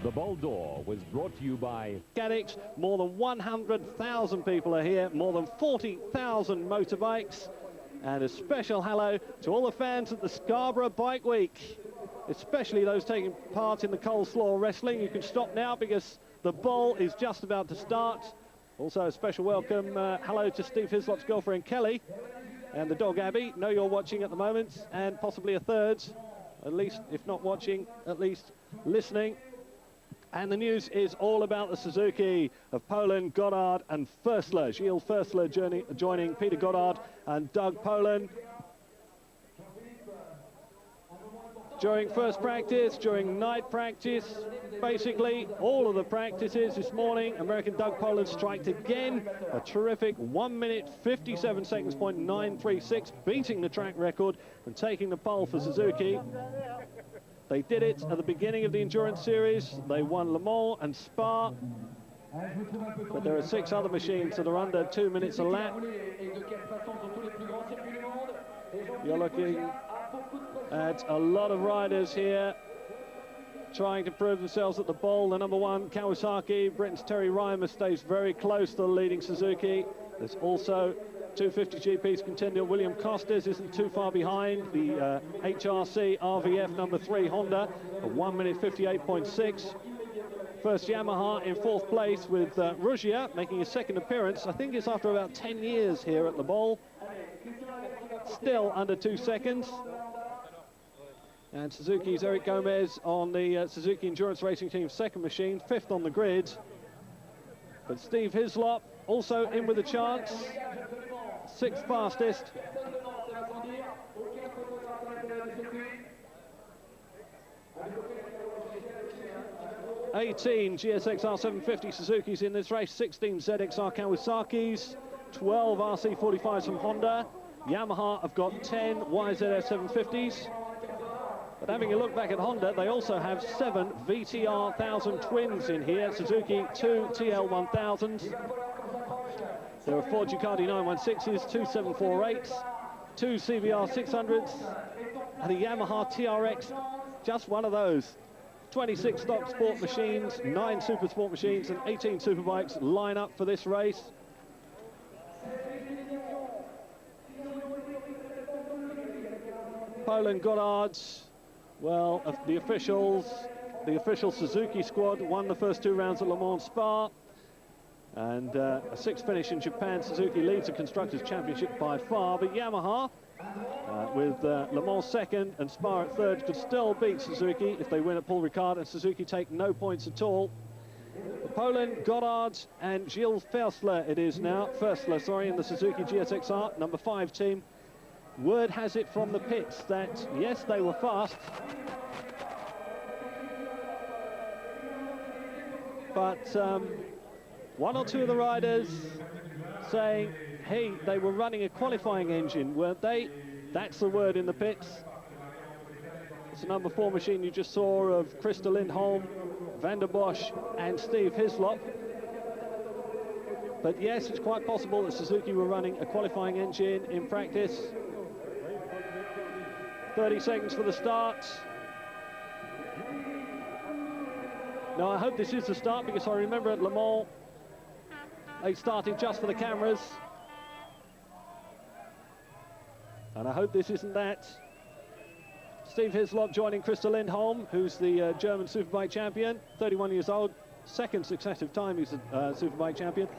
The Ball d'Or was brought to you by Mechanics. More than 100,000 people are here, more than 40,000 motorbikes, and a special hello to all the fans at the Scarborough Bike Week, especially those taking part in the coleslaw wrestling. You can stop now because the bowl is just about to start. Also a special welcome, hello to Steve Hislop's girlfriend Kelly and the dog Abby. Know you're watching at the moment, and possibly a third, at least, if not watching, at least listening. And the news is all about the Suzuki of Poland, Goddard and Förstler. Gilles Förstler joining Peter Goddard and Doug Poland. During first practice, during night practice, basically all of the practices this morning, American Doug Poland striked again. A terrific 1 minute 57 seconds, .936, beating the track record and taking the pole for Suzuki. They did it at the beginning of the Endurance Series. They won Le Mans and Spa. But there are 6 other machines that are under 2 minutes a lap. You're looking at a lot of riders here trying to prove themselves at the bowl. The number 1, Kawasaki, Britain's Terry Reimer, stays very close to the leading Suzuki. There's also 250 GP's contender William Costes isn't too far behind. The HRC RVF number 3 Honda, a 1 minute 58.6. First Yamaha in 4th place with Ruggia making his second appearance. I think it's after about 10 years here at the bowl. Still under 2 seconds. And Suzuki's Eric Gomez on the Suzuki Endurance Racing Team's second machine, 5th on the grid. But Steve Hislop also in with a chance, 6th fastest. $18 GSXR 750 Suzuki's in this race, 16 ZXR Kawasaki's, 12 RC45s from Honda. Yamaha have got 10 YZF 750s. But having a look back at Honda, they also have 7 VTR 1000 twins in here. Suzuki, 2 TL 1000s. There are 4 Ducati 916s, 2 748s, 2 CBR 600s, and a Yamaha TRX, just one of those. 26 stock sport machines, 9 super sport machines, and 18 superbikes line up for this race. Poland Goddards, well, the official Suzuki squad won the first 2 rounds at Le Mans Spa. And a 6th finish in Japan. Suzuki leads the Constructors' Championship by far, but Yamaha, with Le Mans 2nd and Spa at 3rd, could still beat Suzuki if they win at Paul Ricard, and Suzuki take no points at all. Poland, Goddard and Gilles Förstler it is now, in the Suzuki GSXR, number 5 team. Word has it from the pits that, yes, they were fast, but 1 or 2 of the riders saying, hey, they were running a qualifying engine, weren't they? That's the word in the pits. It's the number 4 machine you just saw of Christer Lindholm, Van der Bosch and Steve Hislop. But yes, it's quite possible that Suzuki were running a qualifying engine in practice. 30 seconds for the start. Now I hope this is the start, because I remember at Le Mans they started just for the cameras, and I hope this isn't that. Steve Hislop joining Christer Lindholm, who's the German Superbike champion, 31 years old, 2nd successive time he's a Superbike champion.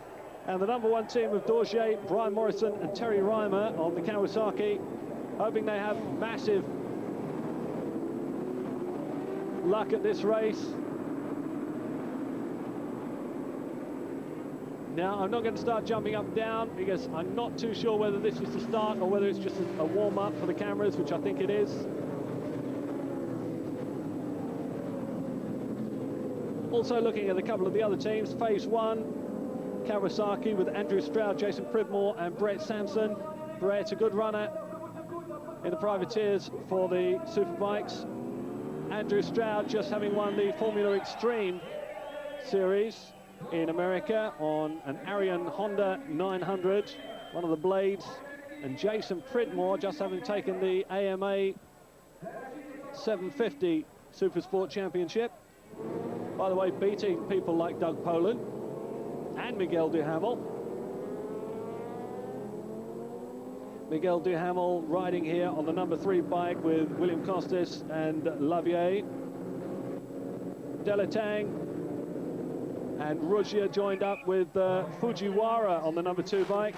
And the number 1 team of Dorje, Brian Morrison and Terry Reimer on the Kawasaki, hoping they have massive luck at this race. Now, I'm not going to start jumping up and down because I'm not too sure whether this is the start or whether it's just a warm-up for the cameras, which I think it is. Also looking at a couple of the other teams, Phase 1, Kawasaki with Andrew Stroud, Jason Pridmore and Brett Sampson. Brett's a good runner in the privateers for the Superbikes. Andrew Stroud just having won the Formula Extreme Series in America on an Arion Honda 900, one of the blades, and Jason Pridmore just having taken the AMA 750 Supersport Championship. By the way, beating people like Doug Poland and Miguel Duhamel. Miguel Duhamel riding here on the number 3 bike with William Costes and Lavier. Delatang and Ruggia joined up with Fujiwara on the number 2 bike.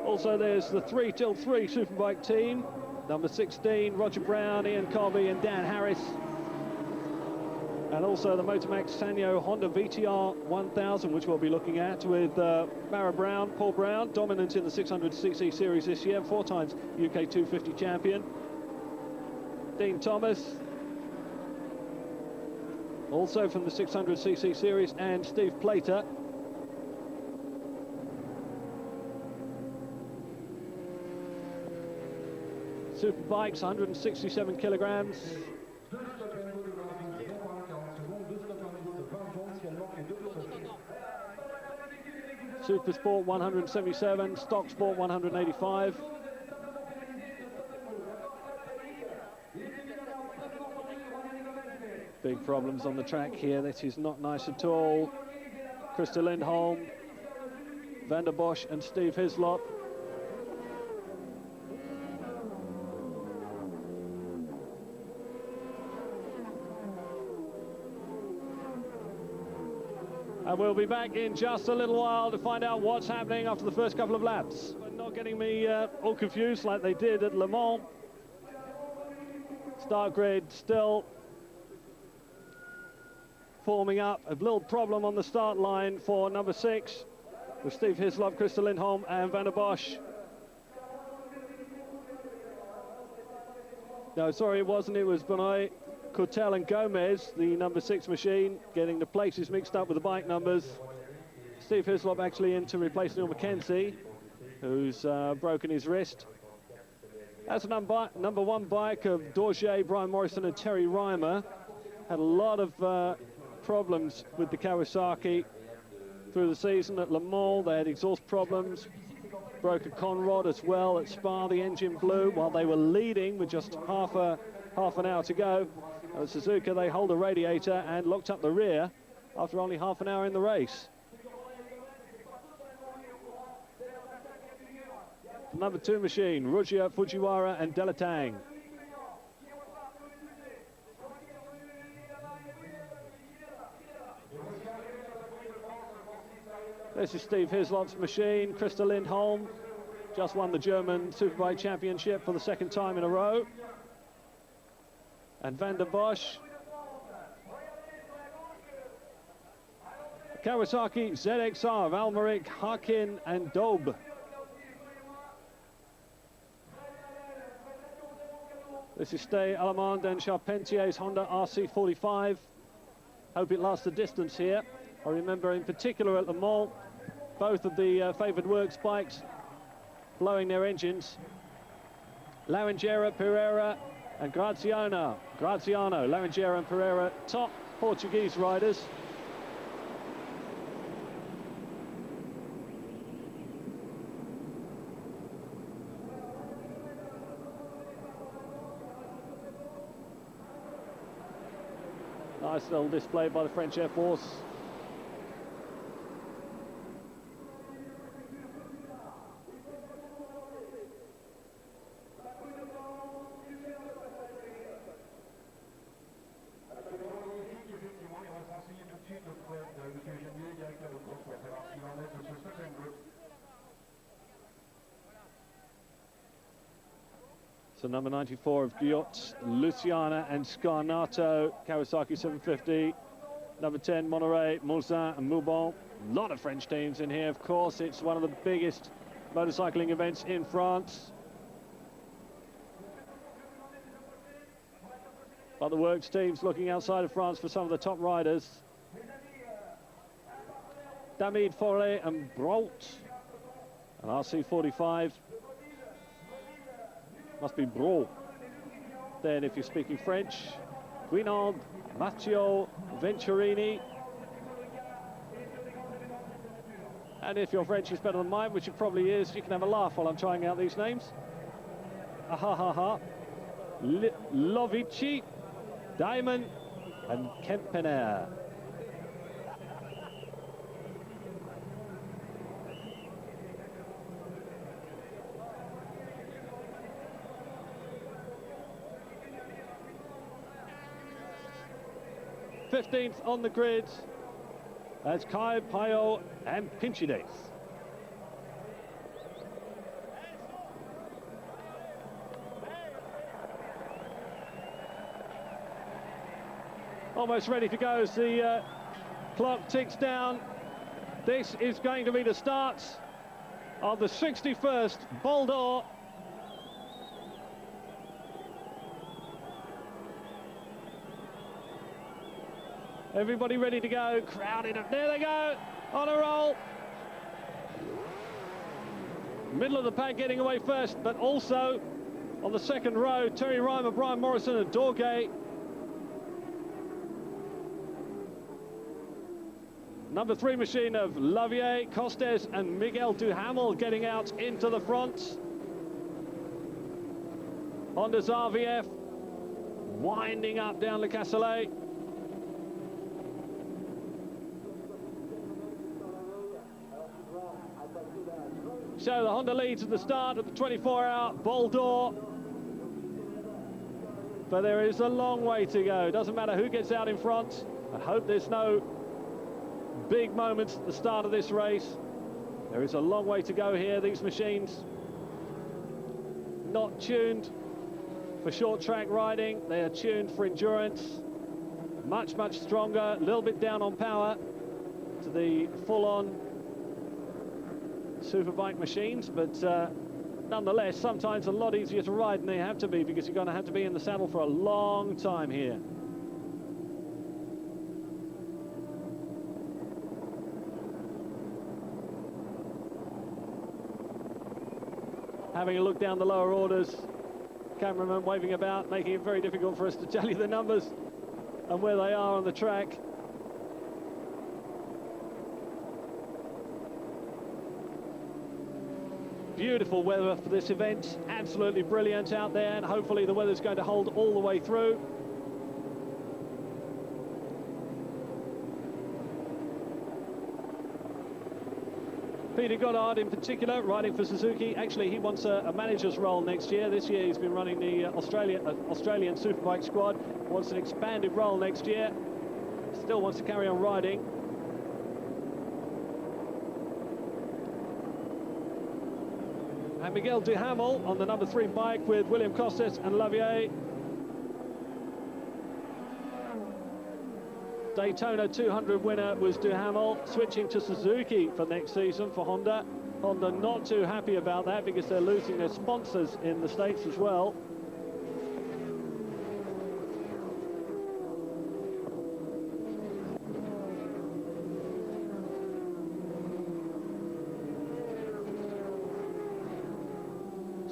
Also there's the 3x3 Superbike team. Number 16, Roger Brown, Ian Covey and Dan Harris. And also the Motomax Sanyo Honda VTR 1000, which we'll be looking at with Mara Brown, Paul Brown, dominant in the 600cc series this year, 4 times UK 250 champion. Dean Thomas, also from the 600cc series, and Steve Plater. Superbikes, 167 kilograms. Super Sport 177, Stock Sport 185. Big problems on the track here. This is not nice at all. Christer Lindholm, Van der Bosch and Steve Hislop. And we'll be back in just a little while to find out what's happening after the first couple of laps. Not getting me all confused like they did at Le Mans. Start grid still forming up. A little problem on the start line for number 6 with Steve Hislop, Christer Lindholm and Van der Bosch. No, sorry, it wasn't. It was Benoit, Courtel and Gomez, the number 6 machine, getting the places mixed up with the bike numbers. Steve Hislop actually in to replace Neil McKenzie, who's broken his wrist. That's a number 1 bike of Dorje, Brian Morrison and Terry Reimer. Had a lot of problems with the Kawasaki through the season at Le Mans. They had exhaust problems, broke a conrod as well at Spa. The engine blew while they were leading with just half an hour to go. At Suzuka, they hold a radiator and locked up the rear after only half an hour in the race. Number 2 machine, Ruggia, Fujiwara and Delatang. This is Steve Hislop's machine. Christer Lindholm just won the German Superbike Championship for the 2nd time in a row. And Van der Bosch. Kawasaki ZXR, Valmerick, Harkin and Daube. This is Stay Allemande and Charpentier's Honda RC45. Hope it lasts the distance here. I remember in particular at Le Mans, both of the favoured works bikes blowing their engines. Laranjeira, Pereira and Graziano, Laranjeira and Pereira, top Portuguese riders. Nice little display by the French Air Force. So number 94 of Guyot, Luciana and Scarnato, Kawasaki 750. Number 10, Monterey, Moulzin and Moubon. A lot of French teams in here, of course. It's one of the biggest motorcycling events in France. But the works teams looking outside of France for some of the top riders. Damid Forêt and Brault, an RC45. Must be Brault. Then if you're speaking French, Guinand, Matteo Venturini. And if your French is better than mine, which it probably is, you can have a laugh while I'm trying out these names. Lovici, Diamond and Kempenair. '15th on the grid as Kai Payo and Pinchides. Almost ready to go as the clock ticks down. This is going to be the start of the 61st Bol d'Or. Everybody ready to go, crowded up. There they go, on a roll. Middle of the pack getting away first, but also on the second row, Terry Reimer, Brian Morrison and Dorgay. Number 3 machine of Lavier, Costes and Miguel Duhamel getting out into the front. Honda's RVF winding up down Le Castellet. So the Honda leads at the start of the 24-hour Bol d'Or. But there is a long way to go. Doesn't matter who gets out in front. I hope there's no big moments at the start of this race. There is a long way to go here. These machines not tuned for short track riding. They are tuned for endurance. Much stronger, a little bit down on power to the full-on superbike machines, but nonetheless sometimes a lot easier to ride than they have to be, because you're going to have to be in the saddle for a long time here. Having a look down the lower orders, cameraman waving about, making it very difficult for us to tell you the numbers and where they are on the track. Beautiful weather for this event, absolutely brilliant out there, and hopefully the weather's going to hold all the way through. Peter Goddard in particular, riding for Suzuki. Actually, he wants a manager's role next year. This year he's been running the Australian Superbike squad. Wants an expanded role next year. Still wants to carry on riding. And Miguel Duhamel on the number 3 bike with William Costes and Lavier. Daytona 200 winner was Duhamel, switching to Suzuki for next season for Honda. Honda not too happy about that, because they're losing their sponsors in the States as well.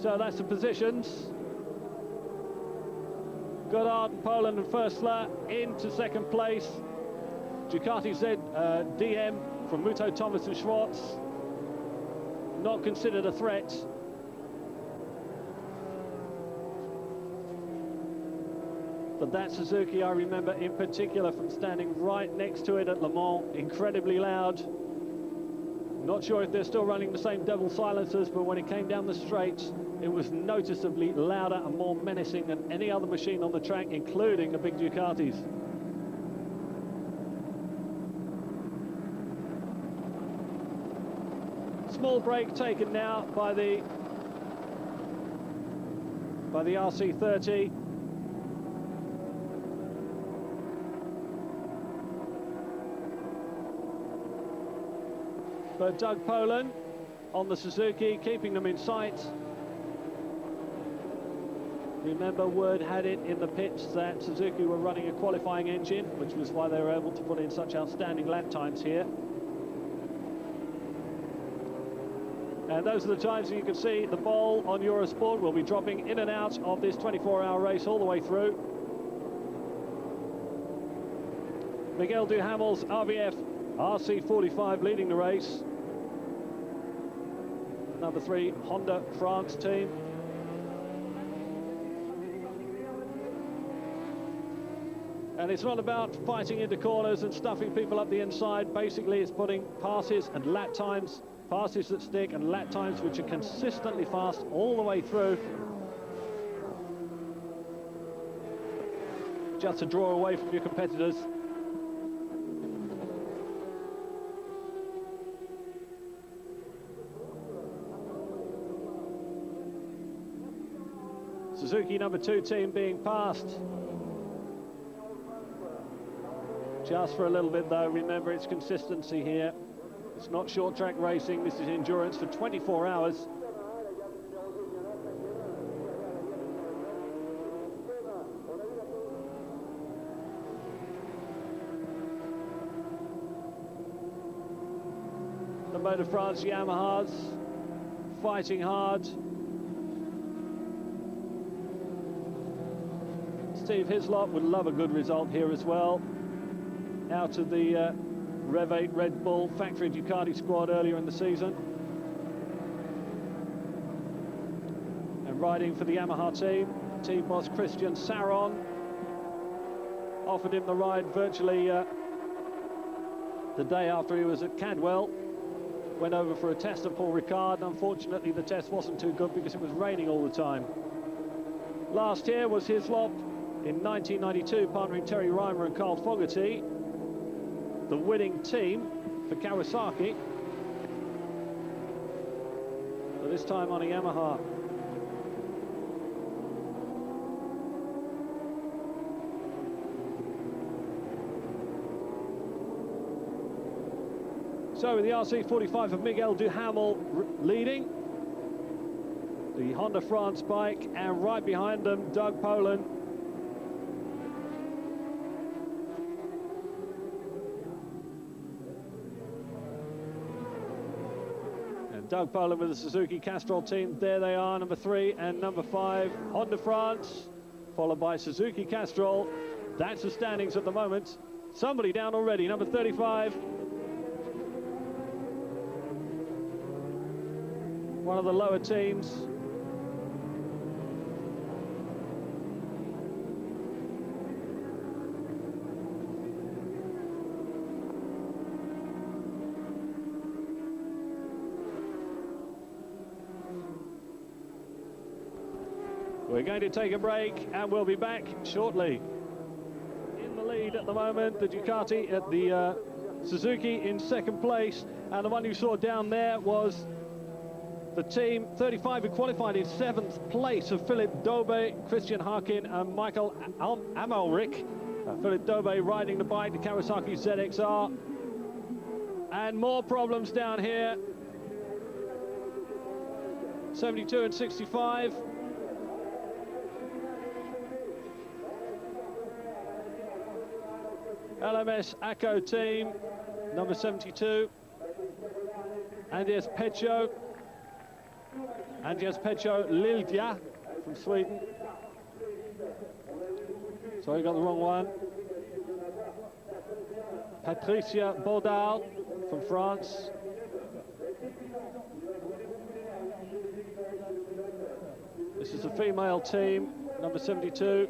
So that's the positions. Goddard and Poland and Förstler into second place. Ducati Z DM from Muto, Thomas and Schwartz, not considered a threat. But that Suzuki, I remember in particular from standing right next to it at Le Mans, incredibly loud. Not sure if they're still running the same double silencers, but when it came down the straight, it was noticeably louder and more menacing than any other machine on the track, including the big Ducatis. Small break taken now by the RC30. But Doug Poland on the Suzuki, keeping them in sight. Remember, word had it in the pits that Suzuki were running a qualifying engine, which was why they were able to put in such outstanding lap times here. And those are the times that you can see the Bol on Eurosport. Will be dropping in and out of this 24-hour race all the way through. Miguel Duhamel's RVF RC45 leading the race. Number 3 Honda France team. And it's not about fighting into corners and stuffing people up the inside. Basically, it's putting passes and lap times, passes that stick and lap times which are consistently fast all the way through. Just to draw away from your competitors. Suzuki number 2 team being passed. Just for a little bit though, remember it's consistency here. It's not short track racing, this is endurance for 24 hours. The Motor France Yamahas fighting hard. Steve Hislop would love a good result here as well. Out of the Rev 8 Red Bull factory Ducati squad earlier in the season. And riding for the Yamaha team boss Christian Saron. Offered him the ride virtually the day after he was at Cadwell. Went over for a test at Paul Ricard, and unfortunately the test wasn't too good because it was raining all the time. Last year was Hislop in 1992, partnering Terry Reimer and Carl Fogarty, the winning team for Kawasaki, but this time on a Yamaha. So with the RC45 of Miguel Duhamel leading, the Honda France bike, and right behind them, Doug Poland. And Doug Poland with the Suzuki Castrol team, there they are, number 3 and number 5, Honda France, followed by Suzuki Castrol. That's the standings at the moment. Somebody down already, number 35. One of the lower teams. We're going to take a break and we'll be back shortly. In the lead at the moment, the Ducati at the Suzuki in second place, and the one you saw down there was the team 35 who qualified in 7th place of Philip Daube, Christian Harkin and Michael Amalric. Philip Daube riding the bike, the Kawasaki ZXR. And more problems down here. 72 and 65. LMS ACO team, number 72. Andreas Pecho. Andreas Pecho Lilja from Sweden. Sorry, got the wrong one. Patricia Baudal from France. This is a female team, number 72.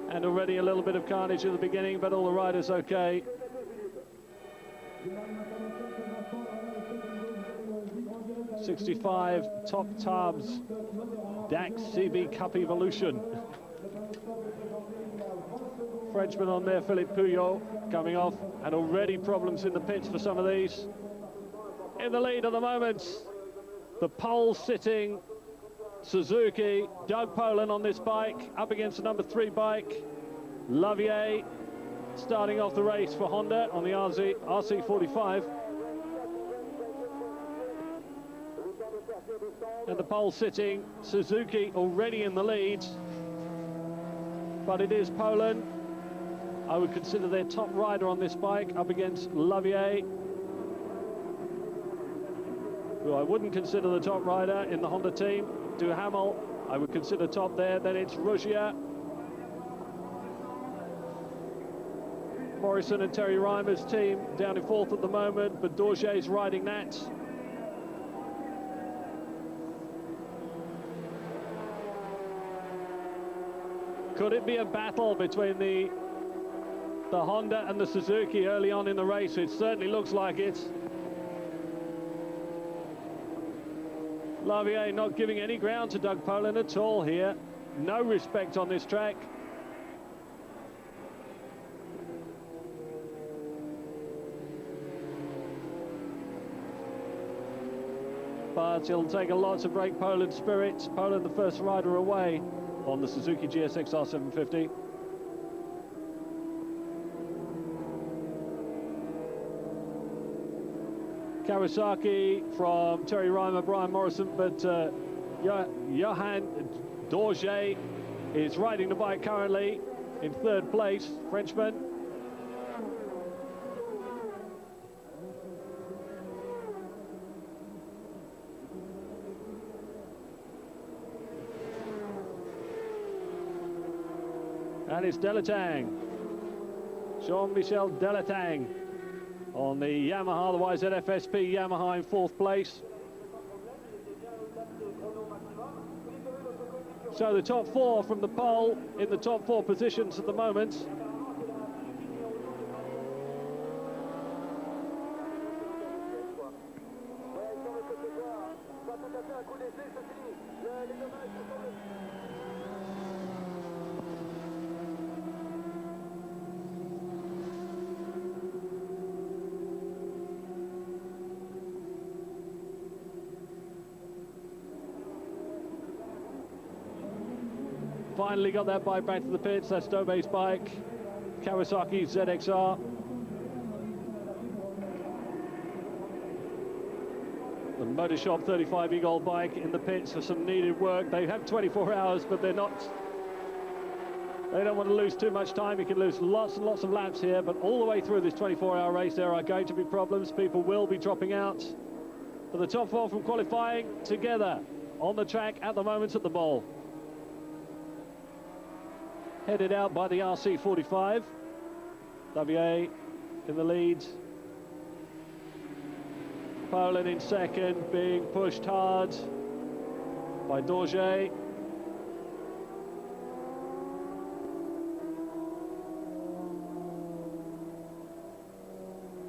And already a little bit of carnage at the beginning, but all the riders okay. '65 Top Tabs Dax CB Cup Evolution. Frenchman on there, Philippe Puyol, coming off, and already problems in the pits for some of these. In the lead at the moment, the pole sitting Suzuki, Doug Poland on this bike, up against the number 3 bike, Lavier, starting off the race for Honda on the RC45. And the pole sitting Suzuki already in the lead, but it is Poland. I would consider their top rider on this bike, up against Lavier, who I wouldn't consider the top rider in the Honda team. Duhamel, I would consider top there. Then it's Rougier. Morrison and Terry Reimer's team down in fourth at the moment, but Dorje's riding that. Could it be a battle between the Honda and the Suzuki early on in the race? It certainly looks like it. Lavier not giving any ground to Doug Poland at all here. No respect on this track. But it'll take a lot to break Poland's spirit. Poland the first rider away on the Suzuki GSX-R 750. Kawasaki from Terry Reimer, Brian Morrison, but Johan Dorje is riding the bike currently in third place, Frenchman. And it's Delatang, Jean-Michel Delatang on the Yamaha, the YZF-SP Yamaha in fourth place. So the top four from the pole in the top four positions at the moment. Finally got that bike back to the pits. That's Dobe's bike, Kawasaki ZX-R. The Motorshop 35 Eagle bike in the pits for some needed work. They have 24 hours, but they don't want to lose too much time. You can lose lots and lots of laps here, but all the way through this 24-hour race, there are going to be problems. People will be dropping out. But the top four from qualifying together on the track at the moment at the bowl. Headed out by the RC45. Lavier in the lead. Poland in second, being pushed hard by Dorje.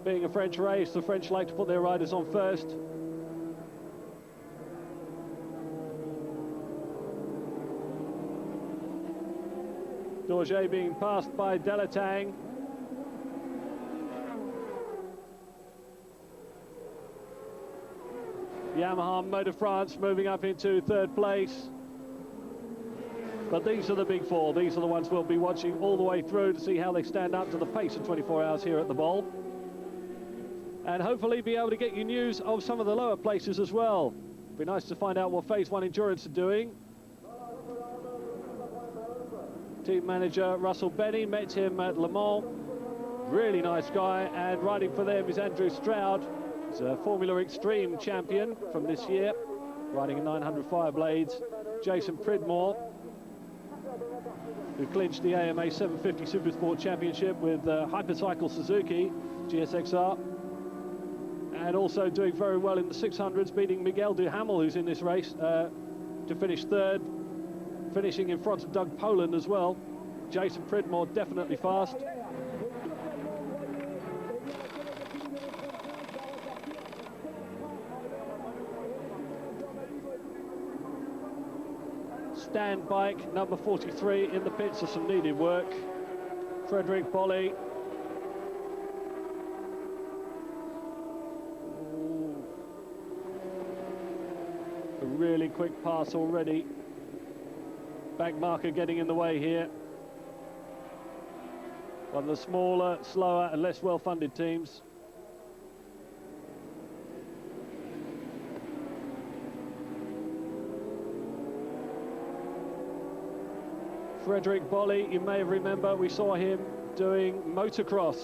Being a French race, the French like to put their riders on first. Dorje being passed by Delatang. Yamaha Motor France moving up into third place. But these are the big four. These are the ones we'll be watching all the way through to see how they stand up to the pace of 24 hours here at the bowl. And hopefully be able to get you news of some of the lower places as well. Be nice to find out what Phase 1 Endurance are doing. Team manager Russell Benny, met him at Le Mans. Really nice guy, and riding for them is Andrew Stroud. He's a Formula Extreme champion from this year, riding a 900 Fireblades. Jason Pridmore, who clinched the AMA 750 Supersport Championship with Hypercycle Suzuki GSX-R. And also doing very well in the 600s, beating Miguel Duhamel, who's in this race, to finish third. Finishing in front of Doug Poland as well. Jason Pridmore definitely fast. Stand bike number 43 in the pits for some needed work. Frederick Bolle. A really quick pass already. Back marker getting in the way here. One of the smaller, slower and less well-funded teams. Frederick Bolle, you may remember, we saw him doing motocross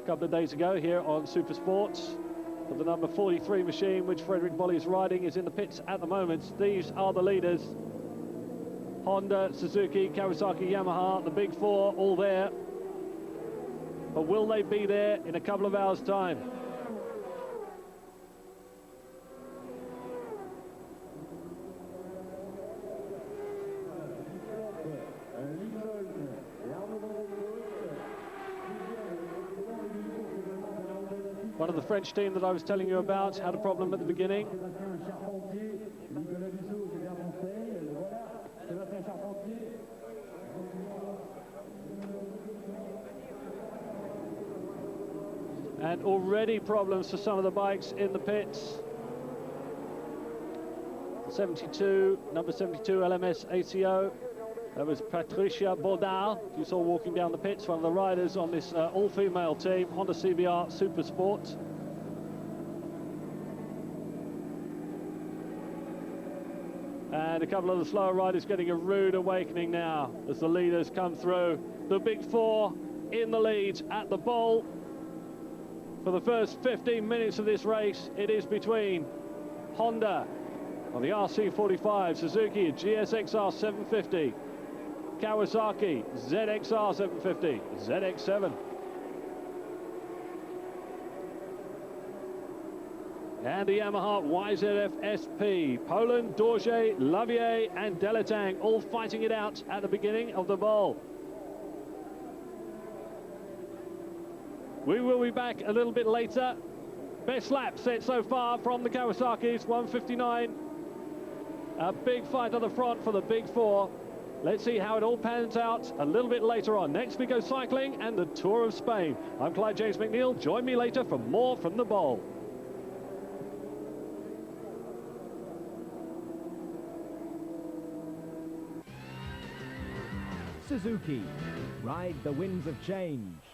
a couple of days ago here on Super Sports. But the number 43 machine, which Frederick Bolle is riding, is in the pits at the moment. These are the leaders. Honda, Suzuki, Kawasaki, Yamaha, the big four, all there. but will they be there in a couple of hours' time? One of the French team that I was telling you about had a problem at the beginning. And already problems for some of the bikes in the pits. 72, number 72 LMS ACO. That was Patricia Baudard, you saw walking down the pits, one of the riders on this all-female team, Honda CBR Super Sport. And a couple of the slower riders getting a rude awakening now as the leaders come through. The big four in the lead at the bowl. For the first 15 minutes of this race, it is between Honda on the RC45, Suzuki GSXR 750, Kawasaki ZXR 750, ZX7. And the Yamaha YZF SP. Poland, Dorje, Lavier and Delatang all fighting it out at the beginning of the bowl. We will be back a little bit later. Best lap set so far from the Kawasaki's, 1:59. A big fight on the front for the big four. Let's see how it all pans out a little bit later on. Next we go cycling and the Tour of Spain. I'm Clyde James McNeil. Join me later for more from the bowl. Suzuki, ride the winds of change.